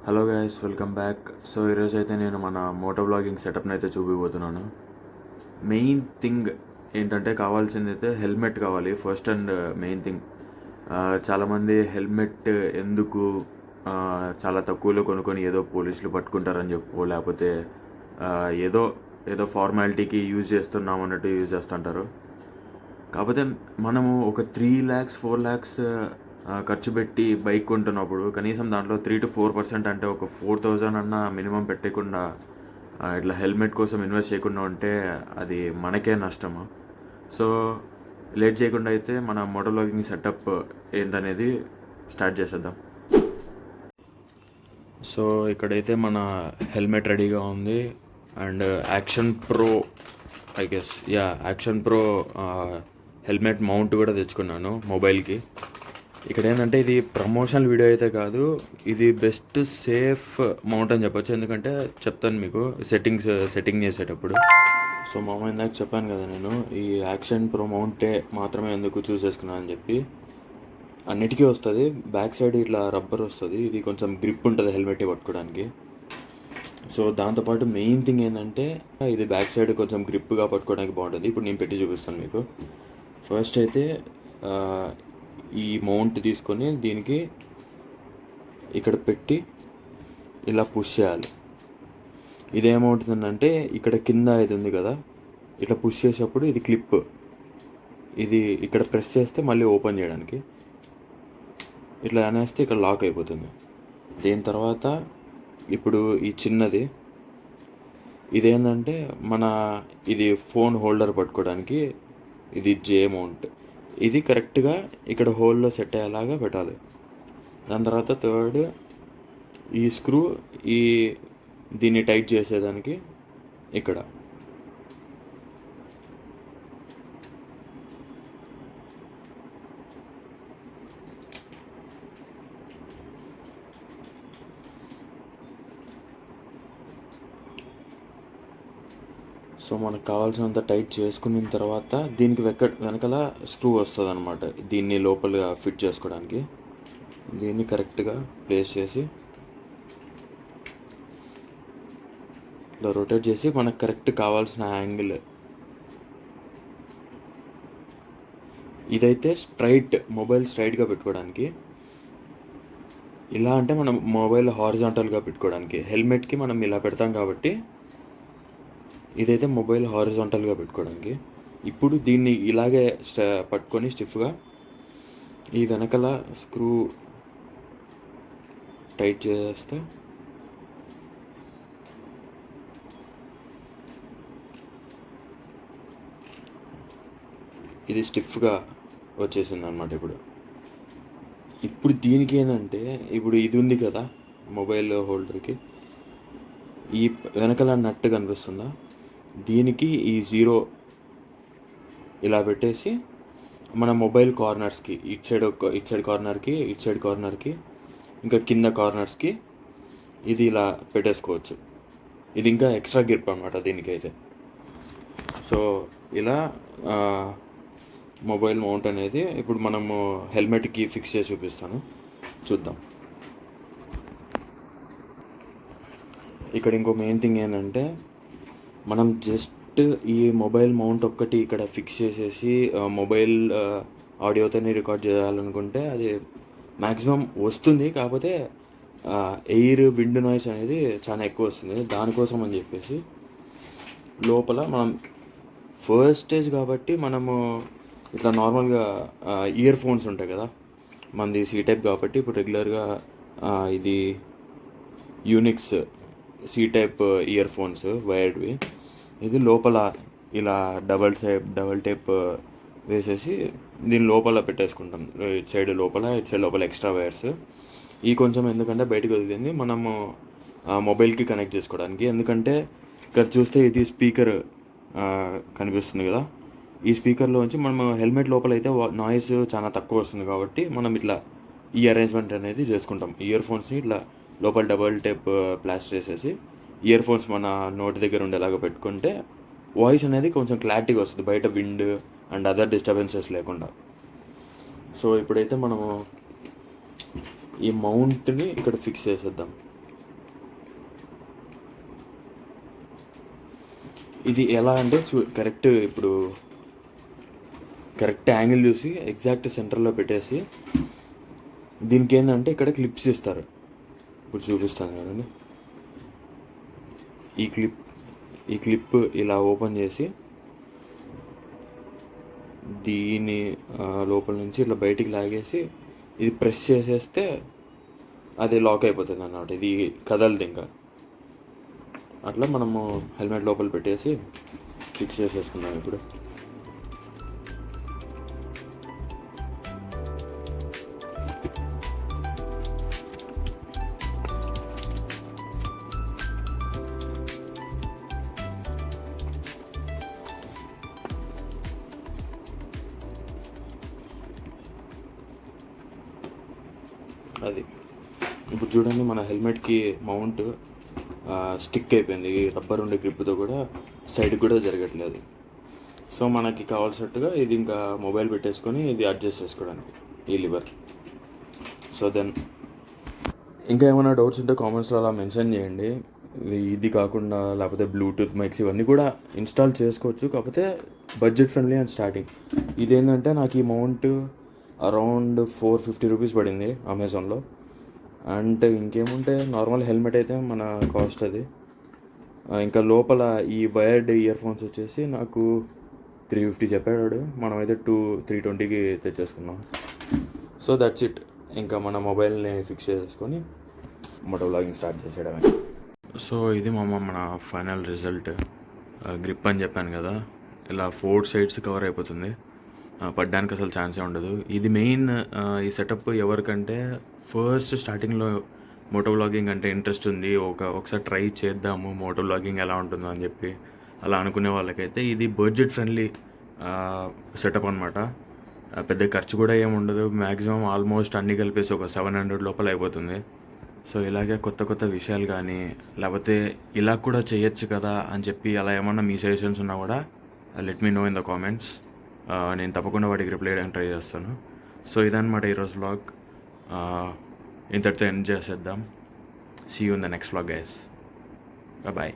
Hello guys, welcome back. So ఈరోజు అయితే నేను మన మోటో బ్లాగింగ్ సెటప్ని అయితే చూపిపోతున్నాను. మెయిన్ థింగ్ ఏంటంటే కావాల్సింది అయితే హెల్మెట్ కావాలి ఫస్ట్ అండ్ మెయిన్ థింగ్. చాలామంది హెల్మెట్ ఎందుకు చాలా తక్కువలో కొనుక్కొని ఏదో పోలీసులు పట్టుకుంటారని చెప్పు, లేకపోతే ఏదో ఏదో ఫార్మాలిటీకి యూజ్ చేస్తున్నాం అన్నట్టు యూజ్ చేస్తుంటారు. కాకపోతే మనము ఒక 3 lakhs 4 lakhs ఖర్చు పెట్టి బైక్ కొంటున్నప్పుడు కనీసం దాంట్లో 3-4% అంటే ఒక 4,000 అన్న మినిమం పెట్టకుండా ఇట్లా హెల్మెట్ కోసం ఇన్వెస్ట్ చేయకుండా ఉంటే అది మనకే నష్టము. సో లేట్ చేయకుండా అయితే మన మోటో బ్లాగింగ్ సెటప్ ఏంటనేది స్టార్ట్ చేసేద్దాం. సో ఇక్కడైతే మన హెల్మెట్ రెడీగా ఉంది and action pro action pro helmet mount కూడా తెచ్చుకున్నాను మొబైల్కి. ఇక్కడ ఏంటంటే ఇది ప్రమోషనల్ వీడియో అయితే కాదు, ఇది బెస్ట్ సేఫ్ మౌంట్ అని చెప్పొచ్చు. ఎందుకంటే చెప్తాను మీకు సెట్టింగ్ చేసేటప్పుడు. సో మామ ఇందాక చెప్పాను కదా, నేను ఈ యాక్షన్ ప్రో మౌంటే మాత్రమే ఎందుకు చూస్ చేసుకున్నాను అని చెప్పి. అన్నిటికీ వస్తుంది, బ్యాక్ సైడ్ ఇట్లా రబ్బర్ వస్తుంది, ఇది కొంచెం గ్రిప్ ఉంటుంది హెల్మెట్ పట్టుకోవడానికి. సో దాంతోపాటు మెయిన్ థింగ్ ఏంటంటే ఇది బ్యాక్ సైడ్ కొంచెం గ్రిప్గా పట్టుకోవడానికి బాగుంటుంది. ఇప్పుడు నేను పెట్టి చూపిస్తాను మీకు. ఫస్ట్ అయితే ఈ మౌంట్ తీసుకొని దీనికి ఇక్కడ పెట్టి ఇలా పుష్ చేయాలి. ఇదేమవుతుందంటే ఇక్కడ కింద ఇది ఉంది కదా, ఇట్లా పుష్ చేసేటప్పుడు ఇది క్లిప్, ఇది ఇక్కడ ప్రెస్ చేస్తే మళ్ళీ ఓపెన్ చేయడానికి, ఇట్లా అనేస్తే ఇక్కడ లాక్ అయిపోతుంది. దీని తర్వాత ఇప్పుడు ఈ చిన్నది ఇదేంటంటే ఇది ఫోన్ హోల్డర్ పట్టుకోవడానికి, ఇది జే మౌంట్. ఇది కరెక్ట్గా ఇక్కడ హోల్లో సెట్ అయ్యేలాగా పెట్టాలి. దాని తర్వాత థర్డ్ ఈ స్క్రూ దీన్ని టైట్ చేసేదానికి ఇక్కడ. సో మనకు కావాల్సినంత టైట్ చేసుకున్న తర్వాత దీనికి వెనకాల స్క్రూ వస్తుంది అనమాట, దీన్ని లోపల ఫిట్ చేసుకోవడానికి. దీన్ని కరెక్ట్గా ప్లేస్ చేసి ఇలా రొటేట్ చేసి మనకు కరెక్ట్ కావాల్సిన యాంగిల్. ఇదైతే మొబైల్ స్ట్రైట్గా పెట్టుకోవడానికి. ఇలా అంటే మనం మొబైల్ హారిజాంటల్గా పెట్టుకోవడానికి. హెల్మెట్కి మనం ఇలా పెడతాం కాబట్టి ఇదైతే మొబైల్ హారిజాంటల్గా పెట్టుకోవడానికి. ఇప్పుడు దీన్ని ఇలాగే పట్టుకొని స్టిఫ్గా ఈ వెనకాల స్క్రూ టైట్ చేస్తే ఇది స్టిఫ్గా వచ్చేసింది అనమాట. ఇప్పుడు దీనికి ఏంటంటే, ఇప్పుడు ఇది ఉంది కదా మొబైల్ హోల్డర్కి, ఈ వెనకాల నట్టు కనిపిస్తుందా, దీనికి ఈ 0 ఇలా పెట్టేసి మన మొబైల్ కార్నర్స్కి ఇటు సైడ్ కార్నర్కి ఇంకా కింద కార్నర్స్కి ఇది ఇలా పెట్టేసుకోవచ్చు. ఇది ఇంకా ఎక్స్ట్రా గ్రిప్ అనమాట దీనికైతే. సో ఇలా మొబైల్ మౌంట్ అనేది ఇప్పుడు మనము హెల్మెట్కి ఫిక్స్ చేసి చూపిస్తాను, చూద్దాం. ఇక్కడ ఇంకో మెయిన్ థింగ్ ఏంటంటే, మనం జస్ట్ ఈ మొబైల్ మౌంట్ ఒక్కటి ఇక్కడ ఫిక్స్ చేసేసి మొబైల్ ఆడియోతోనే రికార్డ్ చేయాలనుకుంటే అది మ్యాక్సిమం వస్తుంది. కాకపోతే విండ్ నాయిస్ అనేది చాలా ఎక్కువ వస్తుంది. దానికోసం అని చెప్పేసి లోపల మనం ఫస్ట్ స్టేజ్ కాబట్టి మనము ఇట్లా నార్మల్గా ఇయర్ ఫోన్స్ ఉంటాయి కదా, మనది సి టైప్ కాబట్టి ఇప్పుడు రెగ్యులర్గా ఇది Unix C type earphones వైర్డ్వి. ఇది లోపల ఇలా డబల్ టేప్ వేసేసి దీని లోపల పెట్టేసుకుంటాం. ఇటు సైడ్ లోపల ఎక్స్ట్రా వైర్స్. ఈ కొంచెం ఎందుకంటే బయటకు వదిలింది మనము మొబైల్కి కనెక్ట్ చేసుకోవడానికి. ఎందుకంటే ఇక్కడ చూస్తే ఇది స్పీకర్ కనిపిస్తుంది కదా, ఈ స్పీకర్లోంచి మనం హెల్మెట్ లోపల అయితే నాయిస్ చాలా తక్కువ వస్తుంది కాబట్టి మనం ఇట్లా ఈ అరేంజ్మెంట్ అనేది చేసుకుంటాం. ఇయర్ ఫోన్స్ని ఇట్లా లోపల డబల్ టేప్ ప్లాస్టర్ చేసేసి ఇయర్ ఫోన్స్ మన నోటి దగ్గర ఉండేలాగా పెట్టుకుంటే వాయిస్ అనేది కొంచెం క్లారిటీగా వస్తుంది, బయట విండ్ అండ్ అదర్ డిస్టర్బెన్సెస్ లేకుండా. సో ఇప్పుడైతే మనము ఈ మౌంట్ని ఇక్కడ ఫిక్స్ చేసేద్దాం. ఇది ఎలా అంటే కరెక్ట్ ఇప్పుడు కరెక్ట్ యాంగిల్ చూసి ఎగ్జాక్ట్ సెంటర్లో పెట్టేసి దీనికి ఏంటంటే ఇక్కడ క్లిప్స్ ఇస్తారు. ఇప్పుడు చూపిస్తాను కదండి. ఈ క్లిప్ ఇలా ఓపెన్ చేసి దీని లోపల నుంచి ఇట్లా బయటికి లాగేసి ఇది ప్రెస్ చేసేస్తే అది లాక్ అయిపోతుంది అన్నమాట. ఇది కదలదు ఇంకా. అట్లా మనము హెల్మెట్ లోపల పెట్టేసి ఫిక్స్ చేసేసుకున్నాం ఇప్పుడు. అది ఇప్పుడు చూడండి, మన హెల్మెట్కి మౌంట్ స్టిక్ అయిపోయింది. రబ్బర్ ఉండే గ్రిప్తో కూడా సైడ్కి కూడా జరగట్లేదు. సో మనకి కావాల్సినట్టుగా ఇది ఇంకా మొబైల్ పెట్టేసుకొని ఇది అడ్జస్ట్ చేసుకోవడానికి ఈ లివర్. సో దెన్ ఇంకా ఏమైనా డౌట్స్ ఉంటే కామెంట్స్లో అలా మెన్షన్ చేయండి. ఇది కాకుండా లేకపోతే బ్లూటూత్ మైక్స్ ఇవన్నీ కూడా ఇన్స్టాల్ చేసుకోవచ్చు, కాకపోతే బడ్జెట్ ఫ్రెండ్లీ అండ్ స్టార్టింగ్. ఇదేంటంటే నాకు ఈ మౌంట్ అరౌండ్ 450 రూపీస్ పడింది అమెజాన్లో. అండ్ ఇంకేముంటే నార్మల్ హెల్మెట్ అయితే మన కాస్ట్ అది. ఇంకా లోపల ఈ వైర్డ్ ఇయర్ ఫోన్స్ వచ్చేసి నాకు 350 చెప్పాడు. మనమైతే 320కి తెచ్చేసుకున్నాం. So that's it. ఇంకా మన మొబైల్ని ఫిక్స్ చేసేసుకొని మోటో వ్లాగింగ్ స్టార్ట్ చేసేయడమే. సో ఇది మన ఫైనల్ రిజల్ట్. గ్రిప్ అని చెప్పాను కదా, ఇలా 4 సైడ్స్ కవర్ అయిపోతుంది. పడ్డానికి అసలు ఛాన్సే ఉండదు. ఇది మెయిన్ ఈ సెటప్ ఎవరికంటే ఫస్ట్ స్టార్టింగ్లో మోటో వ్లాగింగ్ అంటే ఇంట్రెస్ట్ ఉంది, ఒకసారి ట్రై చేద్దాము మోటో వ్లాగింగ్ ఎలా ఉంటుందో అని చెప్పి అలా అనుకునే వాళ్ళకైతే ఇది బడ్జెట్ ఫ్రెండ్లీ సెటప్ అనమాట. పెద్ద ఖర్చు కూడా ఏముండదు. మ్యాక్సిమం ఆల్మోస్ట్ అన్నీ కలిపేసి ఒక 700 లోపల అయిపోతుంది. సో ఇలాగే కొత్త విషయాలు కానీ లేకపోతే ఇలా కూడా చేయొచ్చు కదా అని చెప్పి అలా ఏమన్నా మీ సజెషన్స్ ఉన్నా కూడా let me know in the comments. నేను తప్పకుండా వాటికి రిప్లై చేయడానికి ట్రై చేస్తాను. సో ఇదన్నమాట ఈరోజు వ్లాగ్. ఇంతటితో ఎండ్ చేసేద్దాం. See you in the next vlog guys. Bye.